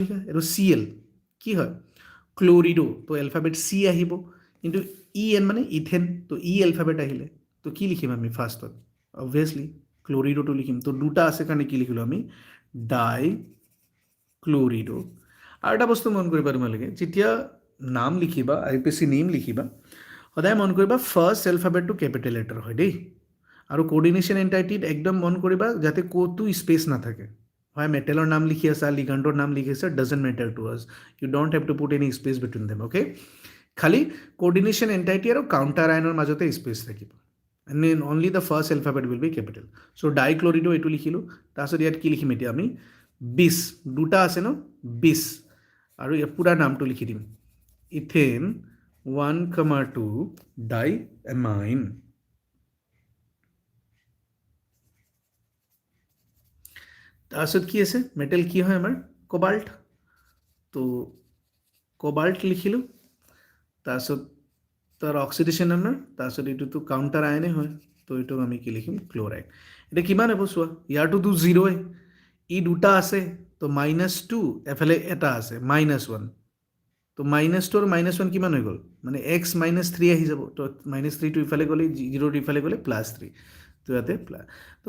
এইটো Cl কি হয় ক্লৰিডো তো এলফাবেট C আহিব কিন্তু EN মানে ইথেন তো ই এলফাবেট আহিলে তো কি লিখিম আমি ফাৰ্ষ্টত অবভিয়াছলি ক্লৰিডোটো লিখিম তো দুটা আছে কাৰণে কি লিখিলোঁ আমি ডাই ক্লৰিডো আৰু এটা বস্তু মন কৰিবা তোমালোকে যেতিয়া নাম লিখিবা IUPAC নেম লিখিবা সদায় মন কৰিবা ফাৰ্ষ্ট এলফাবেটটো কেপিটেল লেটাৰ হয় দেই আৰু কোঅৰ্ডিনেশ্যন এণ্টাইটিত একদম মন কৰিবা যাতে ক'তো স্পেচ নাথাকে হয় মেটেলৰ নাম লিখি আছা লিগাণ্ডৰ নাম লিখি আছা doesn't matter to as you don't have to put any space between them okay খালি কোঅৰ্ডিনেশ্যন এণ্টাইটি আৰু কাউণ্টাৰ আইনৰ মাজতে স্পেচ থাকিব and then only the first alphabet will be capital so' dichlorido এইটো লিখিলোঁ তাৰপিছত ইয়াত কি লিখিম এতিয়া আমি 20 দুটা আছে ন 20 আৰু ইয়াৰ পুৰা নামটো লিখি দিম ইথেন 1,2 ডাই এমাইন তাৰপিছত কি আছে মেটেল কি হয় আমাৰ কোবাল্ট তো কোবাল্ট লিখিলোঁ তাৰপিছত তাৰ অক্সিডেশ্যন নাম্বাৰ তাৰপিছত এইটোতো কাউণ্টাৰ আয়নে হয় তো এইটোক আমি কি লিখিম ক্ল'ৰাইড এতিয়া কিমান হ'ব চোৱা ইয়াৰটোতো জিৰ'ই ই দুটা আছে তো -2 এফালে এটা আছে -1 তো -2 আৰু -1 কিমান হৈ গ'ল মানে x -3 আহি যাব তো -3টো ইফালে গ'লে 0 ইফালে গ'লে +3 তো ইয়াতে তো